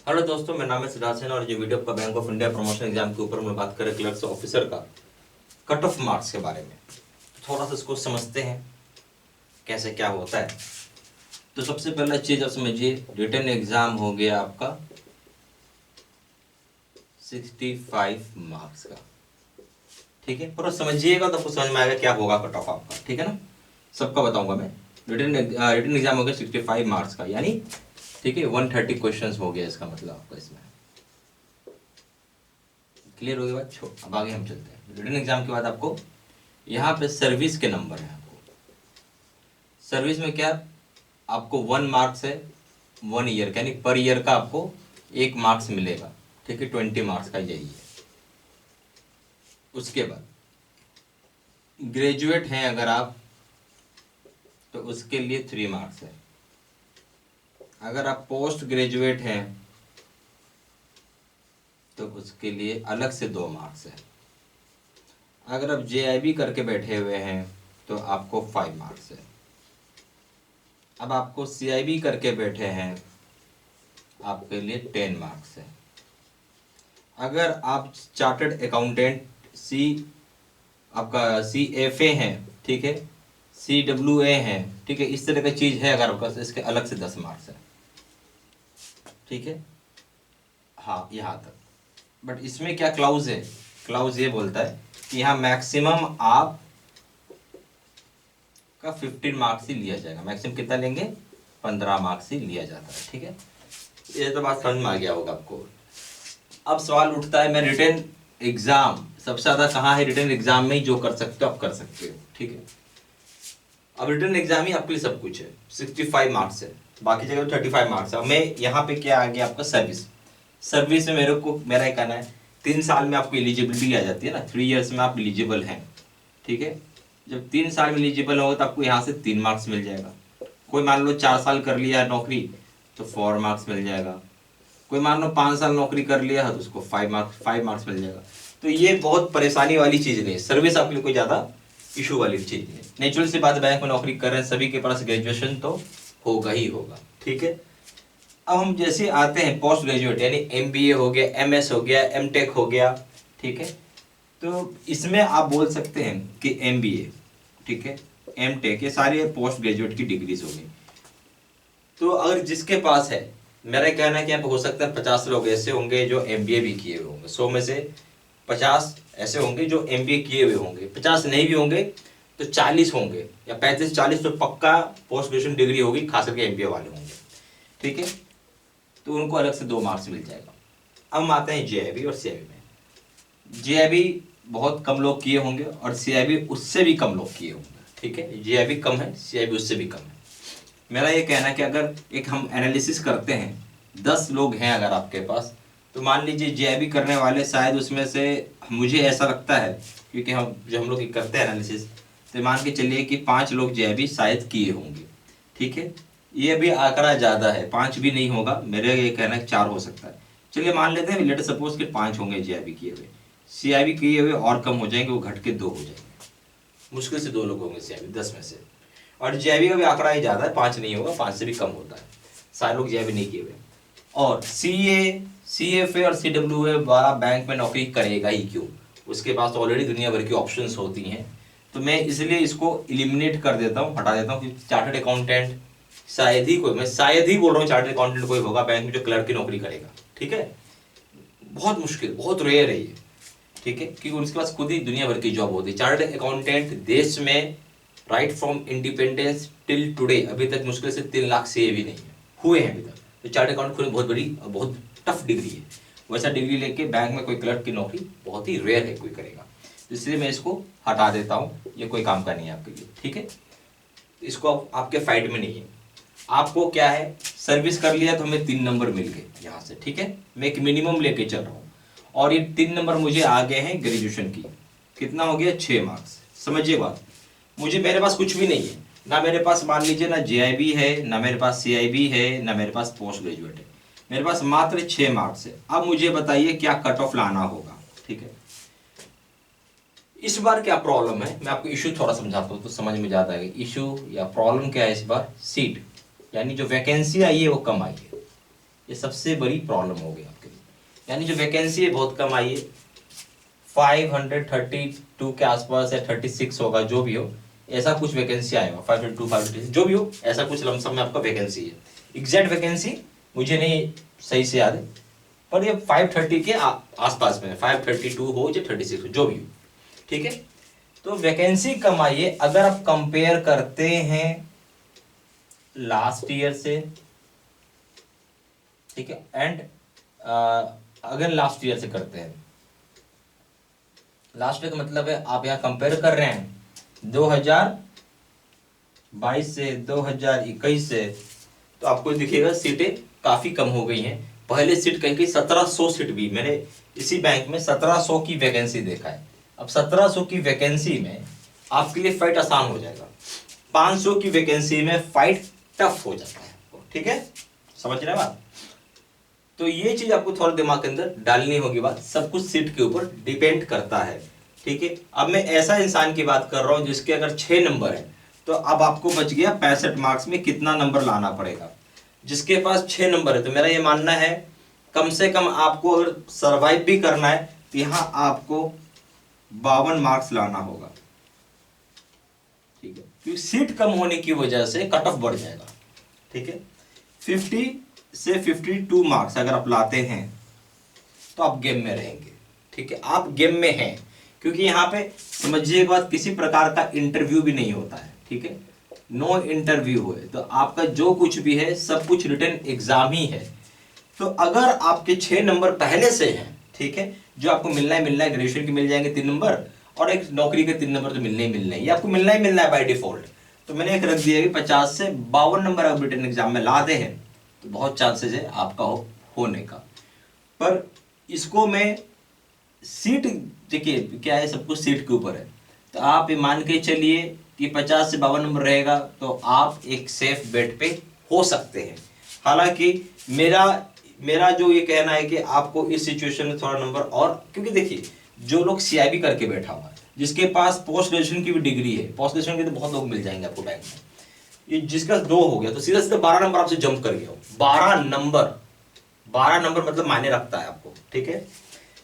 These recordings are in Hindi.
हेलो दोस्तों, मेरा नाम है सिद्धार्थ सेन और ये वीडियो आपका bank of India promotion exam के ऊपर मैं बात करें क्लर्क्स ऑफिसर का कट ऑफ मार्क्स के बारे में। थोड़ा सा इसको समझते हैं कैसे क्या होता है। तो सबसे पहला चीज आप समझिए, रिटन एग्जाम हो गया आपका 65 मार्क्स का। ठीक है, पूरा समझिएगा तो आपको समझ में आएगा क्या होगा कट ऑफ आपका। ठीक है ना, सबका बताऊंगा मैं। रिटन एग्जाम हो गया 65 मार्क्स का, यानी ठीक है 130 क्वेश्चंस हो गया इसका मतलब आपका इसमें। क्लियर हो गया बात। छोड़, अब आगे हम चलते हैं। रिटन एग्जाम के बाद आपको यहाँ पे सर्विस के नंबर है। आपको सर्विस में क्या, आपको 1 मार्क्स है 1 ईयर, यानी पर ईयर का आपको 1 मार्क्स मिलेगा। ठीक है, 20 मार्क्स का यही है। उसके बाद ग्रेजुएट हैं अगर आप, तो उसके लिए 3 मार्क्स है। अगर आप पोस्ट ग्रेजुएट हैं तो उसके लिए अलग से 2 मार्क्स है। अगर आप JIB करके बैठे हुए हैं तो आपको 5 मार्क्स है। अब आपको CIB करके बैठे हैं, आपके लिए 10 मार्क्स है। अगर आप चार्टर्ड अकाउंटेंट आपका CFA हैं, ठीक है, CWA हैं, ठीक है, इस तरह का चीज़ है अगर आपका, इसके अलग से 10 मार्क्स है। ठीक है, हाँ यहाँ तक। बट इसमें क्या क्लाउज है, क्लाउज ये बोलता है कि यहाँ मैक्सिमम आप का 15 मार्क्स ही लिया जाएगा। मैक्सिमम कितना लेंगे, 15 मार्क्स ही लिया जाता है। ठीक है, ये तो बात समझ में आ गया होगा आपको। अब सवाल उठता है, मैं रिटन एग्जाम सबसे ज़्यादा कहाँ है, रिटन एग्जाम में ही जो कर सकते हो आप कर सकते हो। ठीक है, अब रिटन एग्जाम ही आपके लिए सब कुछ है। 65 मार्क्स है, बाकी जगह 35 मार्क्स है। अब मैं यहाँ पे क्या आ गया आपका सर्विस। सर्विस में मेरा ये कहना है 3 साल में आपको एलिजिबिलिटी आ जाती है ना, 3 ईयर्स में आप एलिजिबल हैं। ठीक है, जब 3 साल में एलिजिबल होगा तो आपको यहाँ से 3 मार्क्स मिल जाएगा। कोई मान लो 4 साल कर लिया नौकरी तो 4 मार्क्स मिल जाएगा। कोई मान लो 5 साल नौकरी कर लिया तो उसको 5 मार्क्स मिल जाएगा। तो ये बहुत परेशानी वाली चीज़ नहीं है, सर्विस आपके लिए कोई ज़्यादा इशू वाली चीज़ नहीं है। नेचुरल सी बात, बैंक में नौकरी कर रहे हैं सभी के पास ग्रेजुएशन तो होगा ही होगा। ठीक है, अब हम जैसे आते हैं पोस्ट ग्रेजुएट, यानी MBA हो गया, MS हो गया, MTech हो गया। ठीक है, तो इसमें आप बोल सकते हैं कि MBA, ठीक है, MTech, ये सारी पोस्ट ग्रेजुएट की डिग्रीज हो गई। तो अगर जिसके पास है, मेरा कहना है कि यहाँ पे हो सकता है 50 लोग ऐसे होंगे जो MBA भी किए हुए होंगे। 100 में से 50 ऐसे होंगे जो MBA किए हुए होंगे। 50 नहीं भी होंगे तो 40 होंगे, या 35-40 तो पक्का पोस्ट ग्रेजुएशन डिग्री होगी, खास करके MBA वाले होंगे। ठीक है, तो उनको अलग से 2 मार्क्स मिल जाएगा। अब हम आते हैं JIB और CIB में। JIB बहुत कम लोग किए होंगे और CIB उससे भी कम लोग किए होंगे। ठीक है, JIB कम है, CIB उससे भी कम है। मेरा ये कहना है कि अगर एक हम एनालिसिस करते हैं, 10 लोग हैं अगर आपके पास, तो मान लीजिए JIB करने वाले शायद उसमें से, मुझे ऐसा लगता है क्योंकि हम लोग करते हैं एनालिसिस, तो मान के चलिए कि 5 लोग JIB शायद किए होंगे। ठीक है, ये भी आंकड़ा ज़्यादा है, 5 भी नहीं होगा, मेरे ये कहना है 4 हो सकता है। चलिए मान लेते हैं, लेट सपोज कि 5 होंगे JIB किए हुए। CIB किए हुए और कम हो जाएंगे, वो घट के 2 हो जाएंगे। मुश्किल से 2 लोग होंगे CIB 10 में से। और JIB का भी आंकड़ा ही ज़्यादा है, 5 नहीं होगा, 5 से भी कम होता है। सारे लोग JIB नहीं किए हुए। और CFA और CWA वाला बैंक में नौकरी करेगा ही क्यों, उसके पास तो ऑलरेडी दुनिया भर की ऑप्शंस होती हैं। तो मैं इसलिए इसको एलिमिनेट कर देता हूँ, हटा देता हूँ कि चार्टर्ड अकाउंटेंट शायद ही कोई, मैं शायद ही बोल रहा हूँ, चार्टर्ड अकाउंटेंट कोई होगा बैंक में जो क्लर्क की नौकरी करेगा। ठीक है, बहुत मुश्किल, बहुत रेयर है ये। ठीक है, क्योंकि उनके पास खुद ही दुनिया भर की जॉब होती है। चार्टर्ड अकाउंटेंट देश में right from independence till today अभी तक मुश्किल से 3 लाख से भी नहीं है हुए हैं अभी तक। तो चार्टर्ड अकाउंट खुद बहुत बड़ी, बहुत टफ डिग्री है। वैसा डिग्री लेके बैंक में कोई क्लर्क की नौकरी बहुत ही रेयर है कोई करेगा। इसलिए मैं इसको हटा देता हूँ, ये कोई काम का नहीं है आपके लिए। ठीक है, इसको आपके फाइट में नहीं है। आपको क्या है, सर्विस कर लिया तो हमें 3 नंबर मिल गए यहाँ से। ठीक है, मैं एक मिनिमम लेके चल रहा हूँ और ये 3 नंबर मुझे आ गए हैं ग्रेजुएशन की। कितना हो गया, 6 मार्क्स। समझिए बात, मुझे, मेरे पास कुछ भी नहीं है ना, मेरे पास मान लीजिए ना JIB है, ना मेरे पास CIB है, ना मेरे पास पोस्ट ग्रेजुएट है। मेरे पास मात्र 6 मार्क्स है। अब मुझे बताइए क्या कट ऑफ लाना होगा। ठीक है, इस बार क्या प्रॉब्लम है, मैं आपको इशू थोड़ा समझाता हूँ तो समझ में ज्यादा आएगा। इशू या प्रॉब्लम क्या है इस बार, सीट यानी जो वैकेंसी आई है वो कम आई है। ये सबसे बड़ी प्रॉब्लम हो गई आपके लिए। यानी जो वैकेंसी है बहुत कम आई है, 532 के आसपास या 36 होगा, जो भी हो ऐसा कुछ वैकेंसी आएगा, 532 536 जो भी हो, ऐसा कुछ लमसम में आपका वैकेंसी है। एग्जैक्ट वैकेंसी मुझे नहीं सही से याद है, पर ये 530 के आसपास में, 532 हो या 36 हो, जो भी हो, ठीक है। तो वैकेंसी कम आई है अगर आप कंपेयर करते हैं लास्ट ईयर से, ठीक है, एंड अगर लास्ट ईयर से करते हैं, लास्ट ईयर का मतलब है आप यहाँ कंपेयर कर रहे हैं 2022 से 2021 से, तो आपको दिखेगा सीटें काफी कम हो गई हैं। पहले सीट कहीं कहीं 1700 सीट भी, मैंने इसी बैंक में 1700 की वैकेंसी देखा है। अब 1700 की वैकेंसी में आपके लिए फाइट आसान हो जाएगा, 500 की वैकेंसी में फाइट टफ हो जाता है, ठीक है, समझ रहे हैं बात। तो ये चीज आपको थोड़ा दिमाग के अंदर डालनी होगी बात, सब कुछ सीट के ऊपर डिपेंड करता है, ठीक है। अब मैं ऐसा इंसान की बात कर रहा हूं जिसके अगर 6 नंबर है, तो अब आपको बच गया 65 मार्क्स में कितना नंबर लाना पड़ेगा। जिसके पास 6 नंबर है, तो मेरा ये मानना है कम से कम आपको अगर सर्वाइव भी करना है तो यहां आपको 52 मार्क्स लाना होगा, ठीक है, क्योंकि सीट कम होने की वजह से कट ऑफ बढ़ जाएगा, ठीक है। 50 से 52 मार्क्स अगर आप लाते हैं तो आप गेम में रहेंगे, ठीक है, आप गेम में हैं, क्योंकि यहाँ पे समझिए एक बात, किसी प्रकार का इंटरव्यू भी नहीं होता है, ठीक है, नो इंटरव्यू है, तो आपका जो कुछ भी है सब कुछ रिटन एग्जाम ही है। तो अगर आपके 6 नंबर पहले से हैं, ठीक है, जो आपको मिलना है, ग्रेजुएशन के मिल जाएंगे 3 नंबर, और एक नौकरी के 3 नंबर तो मिलने ही मिलने हैं, ये आपको मिलना ही मिलना है बाय डिफॉल्ट। तो मैंने एक रख दिया कि 50 से 52 नंबर आप रिटन एग्जाम में लाते हैं तो बहुत चांसेस है आपका होने का। पर इसको मैं सीट, देखिए क्या है, सब कुछ सीट के ऊपर है, तो आप ये मान के चलिए कि 50 से 52 नंबर रहेगा तो आप एक सेफ बेट पे हो सकते हैं। हालांकि मेरा जो ये कहना है कि आपको इस सिचुएशन में थोड़ा नंबर और, क्योंकि देखिए जो लोग सीआईबी करके बैठा हुआ है, जिसके पास पोस्ट ग्रेजुएशन की भी डिग्री है, पोस्ट ग्रेजुएशन के तो बहुत लोग मिल जाएंगे आपको बैंक में, ये जिसका 2 हो गया तो सीधा सीधा 12 नंबर आपसे जंप कर गया हो, 12 नंबर मतलब मायने रखता है आपको, ठीक है।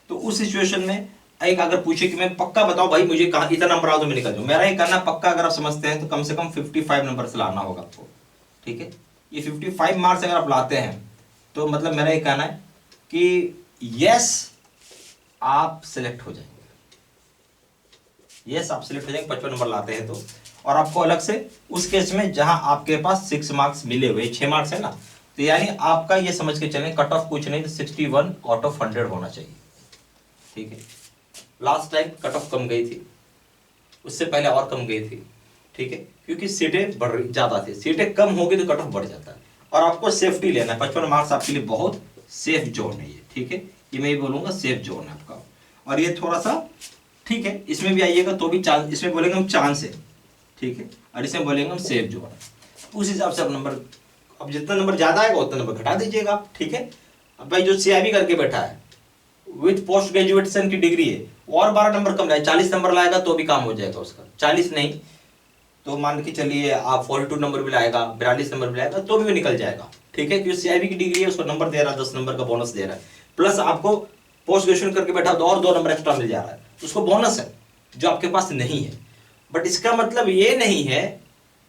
तो उस सिचुएशन में एक अगर पूछे कि मैं पक्का बताओ भाई मुझे कहां इतना नंबर आओ तो मैं निकल जाऊं, मेरा ये कहना पक्का अगर आप समझते हैं तो कम से कम 55 नंबर से लाना होगा आपको, ठीक है। ये 55 मार्क्स अगर आप लाते हैं तो मतलब मेरा ये कहना है कि यस आप सिलेक्ट हो जाएंगे, यस आप सिलेक्ट हो जाएंगे 55 नंबर लाते हैं तो। और आपको अलग से उस केस में जहां आपके पास 6 मार्क्स मिले हुए, 6 मार्क्स है ना, तो यानी आपका ये समझ के चलें कट ऑफ कुछ नहीं तो 61 आउट ऑफ 100 होना चाहिए, ठीक है। लास्ट टाइम कट ऑफ कम गई थी, उससे पहले और कम गई थी, ठीक है, क्योंकि सीटें ज्यादा थी, सीटें कम होगी तो कट ऑफ बढ़ जाता है। और आपको सेफ्टी लेना है, 55 मार्क्स आपके लिए बहुत सेफ जोन है ये, ठीक है, ये मैं ये बोलूंगा सेफ जोन है आपका। और ये थोड़ा सा ठीक है, इसमें भी आइएगा तो भी चांस, इसमें बोलेंगे हम चांस है, ठीक है, और इसमें बोलेंगे हम सेफ जोन है। उस हिसाब से आप नंबर, अब जितना नंबर ज्यादा आएगा उतना नंबर घटा दीजिएगा, ठीक है। अब भाई जो सीआईबी करके बैठा है विथ पोस्ट ग्रेजुएशन की डिग्री है, और 12 नंबर कम लाए, 40 नंबर लाएगा तो भी काम हो जाएगा उसका, 40 नहीं तो मान के चलिए आप 42 नंबर भी लाएगा, 42 नंबर भी लाएगा तो भी निकल जाएगा, ठीक है, क्योंकि सीआईबी की डिग्री है, उसको नंबर दे रहा है, 10 नंबर का बोनस दे रहा है, प्लस आपको पोस्ट ग्रेजुएशन करके बैठा तो और 2 नंबर एक्स्ट्रा मिल जा रहा है, उसको बोनस है जो आपके पास नहीं है। बट इसका मतलब ये नहीं है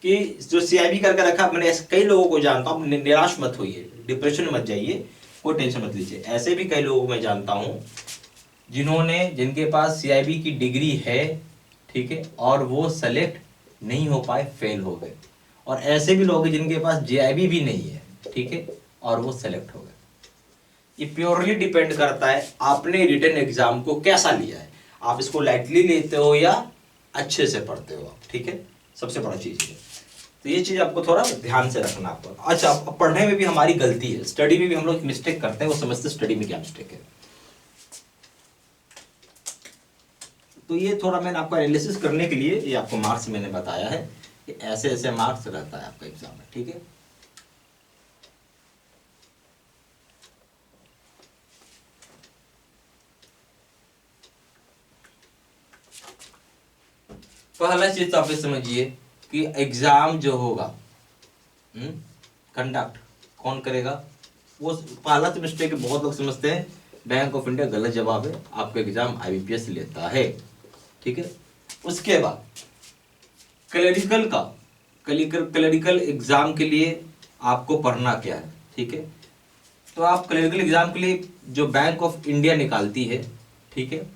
कि जो सीआईबी करके रखा, मैंने कई लोगों को जानता हूं, निराश मत होइए, डिप्रेशन मत जाइए, कोई टेंशन मत लीजिए, ऐसे भी कई लोगों को मैं जानता हूं जिनके पास सीआईबी की डिग्री है, ठीक है, और वो सेलेक्ट नहीं हो पाए, फेल हो गए, और ऐसे भी लोग हैं जिनके पास जेआईबी भी नहीं है, ठीक है, और वो सेलेक्ट हो गए। ये प्योरली डिपेंड करता है आपने रिटन एग्जाम को कैसा लिया है, आप इसको लाइटली लेते हो या अच्छे से पढ़ते हो आप, ठीक है, सबसे बड़ा चीज है। तो ये चीज आपको थोड़ा ध्यान से रखना आपको। अच्छा, अब पढ़ने में भी हमारी गलती है, स्टडी में भी हम लोग मिस्टेक करते हैं, वो समझते स्टडी में क्या मिस्टेक है। तो ये थोड़ा मैंने आपको एनालिसिस करने के लिए ये आपको मार्क्स मैंने बताया है कि ऐसे ऐसे मार्क्स रहता है आपका एग्जाम में, ठीक है। पहला चीज तो आप समझिए कि एग्जाम जो होगा कंडक्ट कौन करेगा, वो पहला तो मिस्टेक बहुत लोग समझते हैं बैंक ऑफ इंडिया, गलत जवाब है, आपका एग्जाम आईबीपीएस लेता है, ठीक है। उसके बाद क्लरिकल का, क्लरिकल एग्जाम के लिए आपको पढ़ना क्या है, ठीक है। तो आप क्लरिकल एग्जाम के लिए जो बैंक ऑफ इंडिया निकालती है, ठीक है,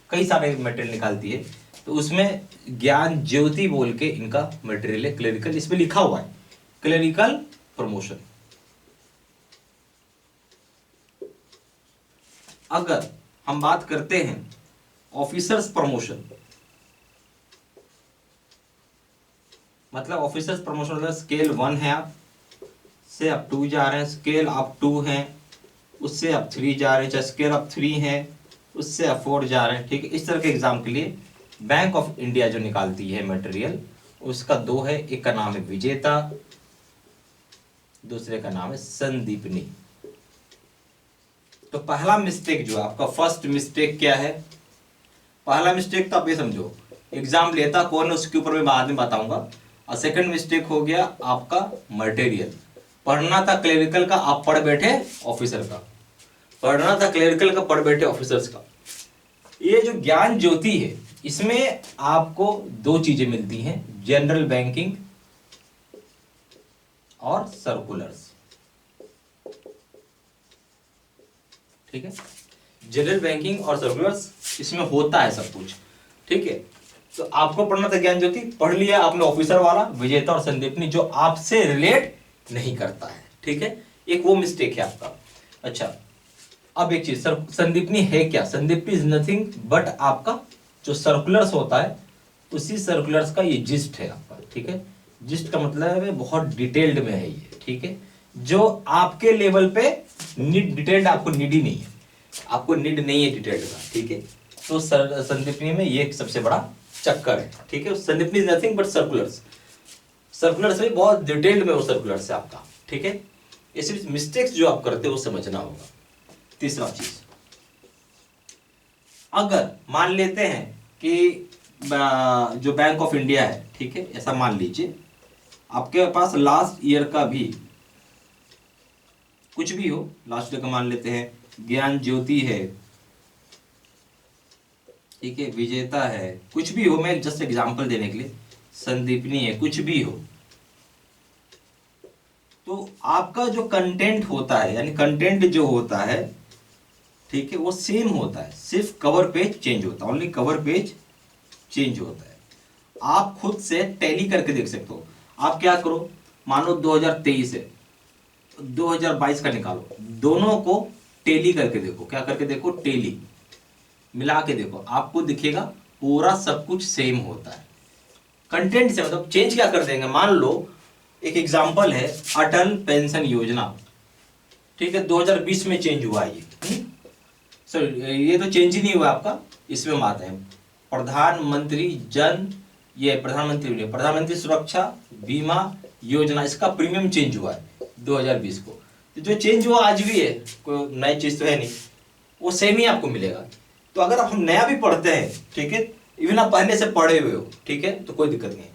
कई सारे मटेरियल निकालती है, तो उसमें ज्ञान ज्योति बोल के इनका मटेरियल है क्लरिकल, इसमें लिखा हुआ है क्लरिकल प्रमोशन। अगर हम बात करते हैं ऑफिसर्स प्रमोशन, मतलब ऑफिसर्स प्रमोशन मतलब स्केल 1 है, आप से आप 2 जा रहे हैं, स्केल आप 2 हैं, उससे आप 3 जा रहे हैं, चाहे स्केल आप 3 है उससे आप 4 जा रहे हैं, ठीक है। इस तरह के एग्जाम के लिए बैंक ऑफ इंडिया जो निकालती है मटेरियल, उसका 2 है, एक का नाम है विजेता, दूसरे का नाम है संदीपनी। तो पहला मिस्टेक जो आपका फर्स्ट मिस्टेक क्या है, पहला मिस्टेक तो आप ये समझो एग्जाम लेता कौन है उसके ऊपर मैं बाद में बताऊंगा, और सेकंड मिस्टेक हो गया आपका मटेरियल, पढ़ना था क्लरिकल का, आप पढ़ बैठे ऑफिसर का, पढ़ना था क्लरिकल का, पढ़ बैठे ऑफिसर्स का। ये जो ज्ञान ज्योति है इसमें आपको 2 चीजें मिलती हैं, जनरल बैंकिंग और सर्कुलर्स, ठीक है। जनरल बैंकिंग और सर्कुलर्स इसमें होता है सब कुछ, ठीक है। तो आपको पढ़ना था ज्ञान ज्योति, पढ़ लिया आपने ऑफिसर वाला विजेता और संदीपनी जो आपसे रिलेट नहीं करता है, ठीक है। एक वो मिस्टेक है आपका। अच्छा, अब एक चीज, संदीपनी है क्या, संदीपनी इज नथिंग बट आपका जो सर्कुलर्स होता है उसी सर्कुलर्स का ये जिस्ट है आपका, ठीक है। जिस्ट का मतलब है बहुत डिटेल्ड में है ये, ठीक है। जो आपके लेवल पे नीड डिटेल्ड आपको नीड ही नहीं है, आपको नीड नहीं है डिटेल्ड का, ठीक है। तो संदीपनी में ये सबसे बड़ा चक्कर है, ठीक है। Sandipani is nothing but circulars, circulars में बहुत डिटेल्ड में वो सर्कुलर्स है आपका, ठीक है। इस मिस्टेक्स जो आप करते हो वो समझना होगा। तीसरा चीज, अगर मान लेते हैं कि जो बैंक ऑफ इंडिया है, ठीक है, ऐसा मान लीजिए आपके पास लास्ट ईयर का भी कुछ भी हो, लास्ट ईयर का मान लेते हैं ज्ञान ज्योति है, ठीक है, विजेता है, कुछ भी हो, मैं जस्ट एग्जांपल देने के लिए, संदीपनी है, कुछ भी हो, तो आपका जो कंटेंट होता है यानी कंटेंट जो होता है, ठीक है, वो सेम होता है, सिर्फ कवर पेज चेंज होता है, ओनली कवर पेज चेंज होता है। आप खुद से टैली करके देख सकते हो। आप क्या करो, मानो 2023 है, 2022 का निकालो, दोनों को टैली करके देखो, क्या करके देखो, टैली मिला के देखो, आपको दिखेगा पूरा सब कुछ सेम होता है। कंटेंट से मतलब चेंज क्या कर देंगे, मान लो एक एग्जांपल है अटल पेंशन योजना, ठीक है, 2020 में चेंज हुआ ये, सर ये तो चेंज ही नहीं हुआ आपका, इसमें हम आते हैं प्रधानमंत्री प्रधानमंत्री सुरक्षा बीमा योजना, इसका प्रीमियम चेंज हुआ है 2020 को। तो जो चेंज हुआ आज भी है, कोई नई चीज तो है नहीं, वो सेम ही आपको मिलेगा। तो अगर हम नया भी पढ़ते हैं, ठीक है, इवन आप पहले से पढ़े हुए हो, ठीक है, तो कोई दिक्कत नहीं,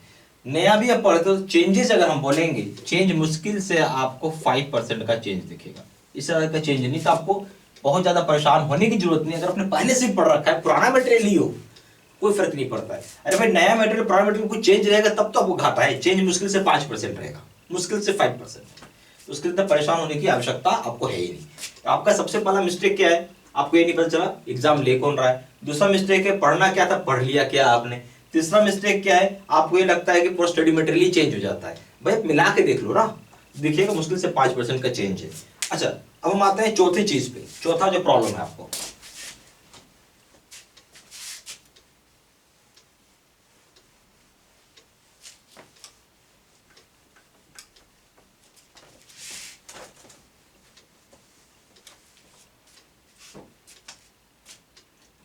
नया भी आप पढ़ते हो, चेंजेस अगर हम बोलेंगे, चेंज मुश्किल से आपको 5% का चेंज दिखेगा, इस तरह का चेंज नहीं। तो आपको बहुत ज्यादा परेशान होने की जरूरत नहीं, अगर आपने पहले से पढ़ रखा है, पुराना मटेरियल ही हो, कोई फर्क नहीं पड़ता है। अरे भाई नया मटेरियल पुराना मटेरियल कुछ चेंज रहेगा तब तो आपको घाटा है, चेंज मुश्किल से 5% रहेगा, मुश्किल से 5%, उसके लिए परेशान होने की आवश्यकता आपको है ही नहीं। तो आपका सबसे पहला मिस्टेक क्या है, आपको ये नहीं पता चला एग्जाम ले कौन रहा है। दूसरा मिस्टेक है पढ़ना क्या था, पढ़ लिया क्या आपने। तीसरा मिस्टेक क्या है, आपको ये लगता है कि पूरा स्टडी मटेरियल ही चेंज हो जाता है। भाई मिला के देख लो ना, देखिएगा मुश्किल से 5% का चेंज है। अच्छा, अब हम आते हैं चौथी चीज पे, चौथा जो प्रॉब्लम है आपको,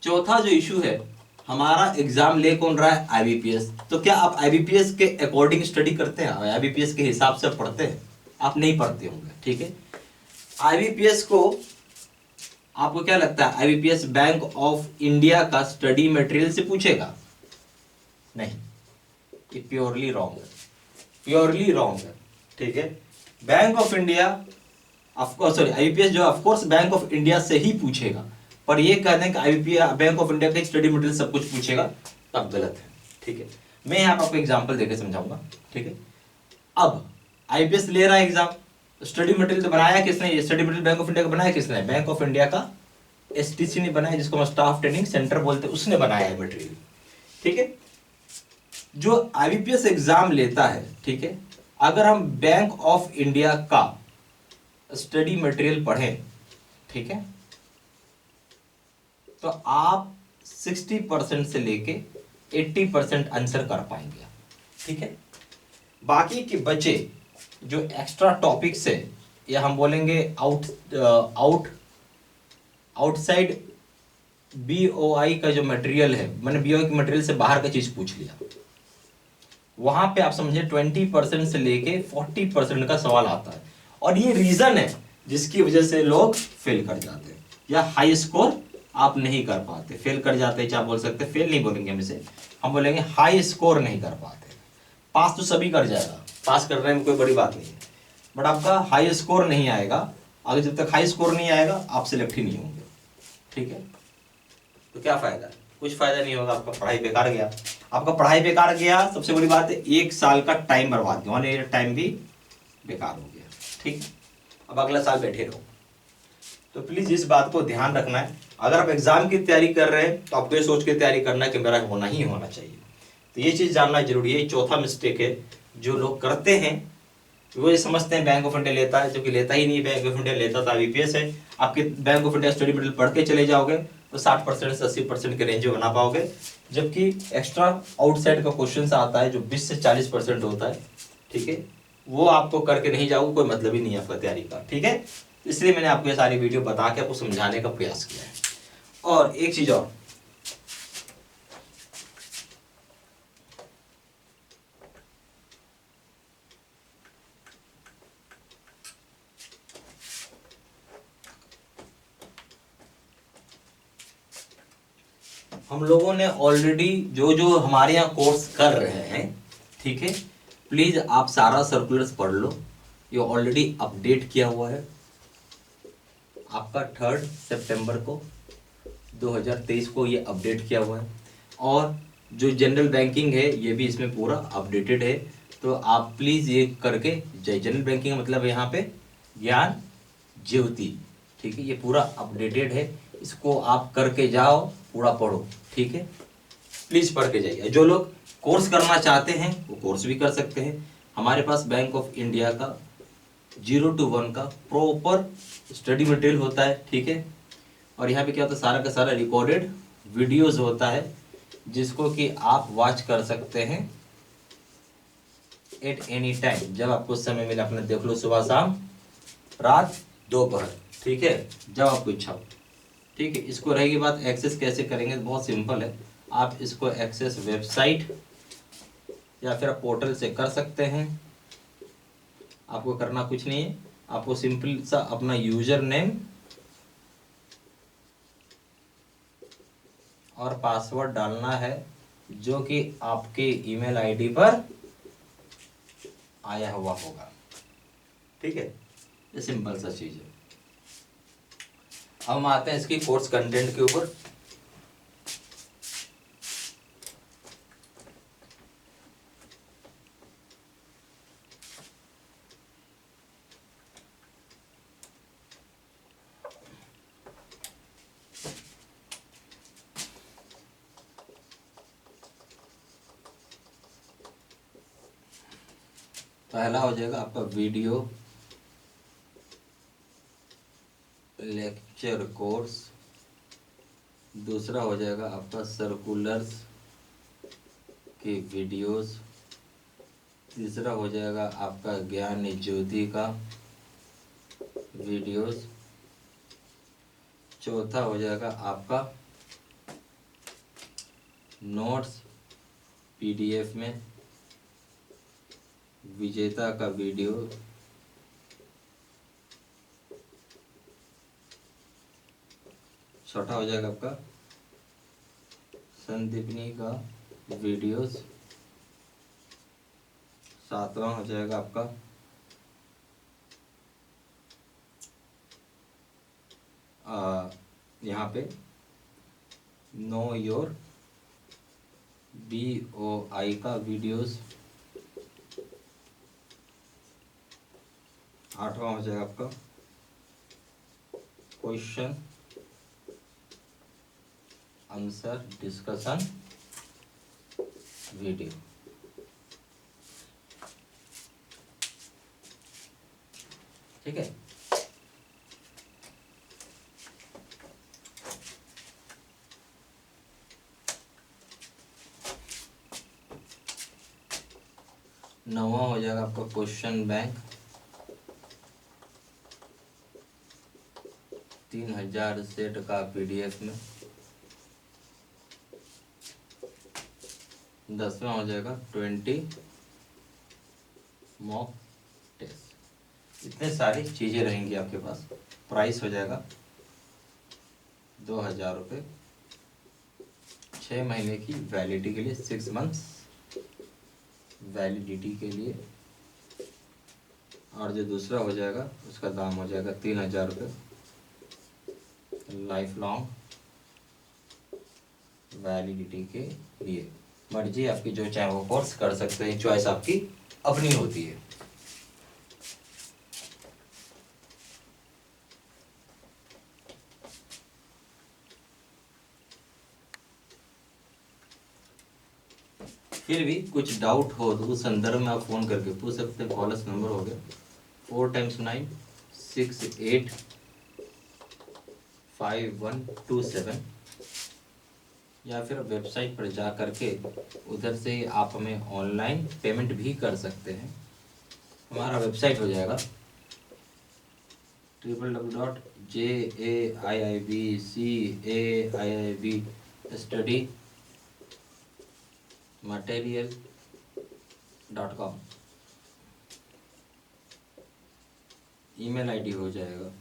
चौथा जो इशू है, हमारा एग्जाम ले कौन रहा है, आईबीपीएस। तो क्या आप आईबीपीएस के अकॉर्डिंग स्टडी करते हैं, आईबीपीएस के हिसाब से पढ़ते हैं? आप नहीं पढ़ते होंगे, ठीक है। आईबीपीएस को आपको क्या लगता है, आईबीपीएस बैंक ऑफ इंडिया का स्टडी मटेरियल से पूछेगा? नहीं, ये प्योरली रॉन्ग है, प्योरली रॉन्ग है, ठीक है। Bank of India of course sorry IBPS जो ऑफकोर्स बैंक ऑफ इंडिया से ही पूछेगा, पर ये कह दें कि आईबीपीएस बैंक ऑफ इंडिया का स्टडी मटेरियल सब कुछ पूछेगा तब गलत है। ठीक है, मैं यहाँ पर आपको एग्जाम्पल देकर समझाऊंगा। ठीक है, अब आईपीएस ले रहा है एग्जाम, स्टडी मटेरियल तो बनाया किसने? Study material bank of India का बनाया किसने? बैंक ऑफ इंडिया का एसटीसी ने बनाया, जिसको हम स्टाफ ट्रेनिंग सेंटर बोलते हैं, उसने बनाया है मटेरियल। ठीक है, जो आईबीपीएस एग्जाम लेता है, ठीक है, अगर हम बैंक ऑफ इंडिया का स्टडी मटेरियल पढ़ें, ठीक है, तो आप 60% से लेके 80% आंसर कर पाएंगे। ठीक है, बाकी के बचे जो एक्स्ट्रा टॉपिक्स है, या हम बोलेंगे आउटसाइड बीओआई का जो मटेरियल है, मैंने बीओआई के मटेरियल से बाहर का चीज पूछ लिया, वहां पे आप समझे 20% से लेके 40% का सवाल आता है, और ये रीजन है जिसकी वजह से लोग फेल कर जाते हैं या हाई स्कोर आप नहीं कर पाते। फेल कर जाते हैं, क्या बोल सकते हैं, फेल नहीं बोलेंगे हम इसे, हम बोलेंगे हाई स्कोर नहीं कर पाते। पास तो सभी कर जाएगा, पास करने में कोई बड़ी बात नहीं है, बट आपका हाई स्कोर नहीं आएगा। अगर जब तक हाई स्कोर नहीं आएगा आप सिलेक्ट ही नहीं होंगे। ठीक है, तो क्या फायदा? कुछ फायदा नहीं होगा, आपका पढ़ाई बेकार गया। आपका पढ़ाई बेकार गया, सबसे बड़ी बात है 1 साल का टाइम बर्बाद गया, 1 ईयर टाइम भी बेकार हो गया। ठीक, अब अगला साल बैठे रहो। तो प्लीज इस बात को ध्यान रखना है, अगर आप एग्जाम की तैयारी कर रहे हैं तो आपको ये सोच के तैयारी करना है कि मेरा होना ही होना चाहिए। तो ये चीज जानना जरूरी है। चौथा मिस्टेक है जो लोग करते हैं, वो ये समझते हैं बैंक ऑफ इंडिया लेता है, जो कि लेता ही नहीं। बैंक ऑफ इंडिया लेता था आईबीपीएस है। आपके bank of India study material पढ़ के चले जाओगे तो 60% से 80% के रेंज में बना पाओगे, जबकि एक्स्ट्रा आउटसाइड का क्वेश्चन आता है जो 20 से 40% होता है। ठीक है, वो आपको करके नहीं जाओगे, कोई मतलब ही नहीं है आपका तैयारी का। ठीक है, इसलिए मैंने आपको ये सारी वीडियो बता के आपको समझाने का प्रयास किया है। और एक चीज और, हम लोगों ने ऑलरेडी जो जो हमारे यहाँ कोर्स कर रहे हैं, ठीक है, प्लीज आप सारा सर्कुलर्स पढ़ लो। ये ऑलरेडी अपडेट किया हुआ है आपका 3 सितंबर को 2023 को ये अपडेट किया हुआ है। और जो जनरल बैंकिंग है ये भी इसमें पूरा अपडेटेड है। तो आप प्लीज़ ये करके, जनरल बैंकिंग मतलब यहाँ पे ज्ञान ज्योति, ठीक है, ये पूरा अपडेटेड है, इसको आप करके जाओ, पूरा पढ़ो। ठीक है, प्लीज़ पढ़ के जाइए। जो लोग कोर्स करना चाहते हैं वो कोर्स भी कर सकते हैं। हमारे पास बैंक ऑफ इंडिया का 0 to 1 का प्रॉपर स्टडी मटेरियल होता है। ठीक है, और यहाँ पे क्या होता है, सारा का सारा रिकॉर्डेड वीडियोस होता है, जिसको कि आप वॉच कर सकते हैं एट एनी टाइम, जब आपको समय मिले अपने देख लो, सुबह शाम रात दोपहर। ठीक है, जब आपको इच्छा हो। ठीक है, इसको रहेगी बात एक्सेस कैसे करेंगे, बहुत सिंपल है। आप इसको एक्सेस वेबसाइट या फिर पोर्टल से कर सकते हैं। आपको करना कुछ नहीं है, आपको सिंपल सा अपना यूजर नेम और पासवर्ड डालना है, जो कि आपके ईमेल आईडी पर आया हुआ होगा। ठीक है, ये सिंपल सा चीज है। अब हम आते हैं इसकी कोर्स कंटेंट के ऊपर। पहला हो जाएगा आपका वीडियो लेक्चर कोर्स, दूसरा हो जाएगा आपका सर्कुलर्स के वीडियोस, तीसरा हो जाएगा आपका ज्ञान ज्योति का वीडियोस, चौथा हो जाएगा आपका नोट्स पीडीएफ में विजेता का वीडियो, छठा हो जाएगा आपका संदीपनी का वीडियोस, सातवां हो जाएगा आपका यहाँ पे नो योर BOI का वीडियोस 8वां हो जाएगा आपका क्वेश्चन आंसर डिस्कशन वीडियो। ठीक है, नौवां हो जाएगा आपका क्वेश्चन बैंक 3000 सेट का PDF में। 10वां हो जाएगा 20 मॉक टेस्ट। इतने सारी चीज़ें रहेंगी आपके पास। प्राइस हो जाएगा 2000 रुपये, 6 महीने की वैलिडिटी के लिए, 6 मंथ्स वैलिडिटी के लिए। और जो दूसरा हो जाएगा उसका दाम हो जाएगा 3000 रुपये, लाइफ लॉन्ग वैलिडिटी के लिए। मर्जी आपकी, जो चाहे वो कोर्स कर सकते हैं, चॉइस आपकी अपनी होती है। फिर भी कुछ डाउट हो तो उस संदर्भ में आप फ़ोन करके पूछ सकते हैं। कॉलर्स नंबर हो गया 4 × 9 6 8 5 1 2 7, या फिर वेबसाइट पर जा करके उधर से आप हमें ऑनलाइन पेमेंट भी कर सकते हैं। हमारा वेबसाइट हो जाएगा www.jaiibcaiibstudymaterial.com। ईमेल ID हो जाएगा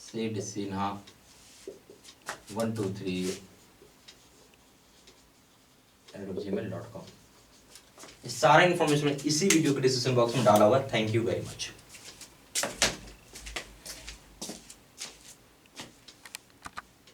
sidsinha123@gmail.com। सारा इन्फॉर्मेशन इसी वीडियो के डिस्क्रिप्शन बॉक्स में डाला हुआ है। Thank you very much.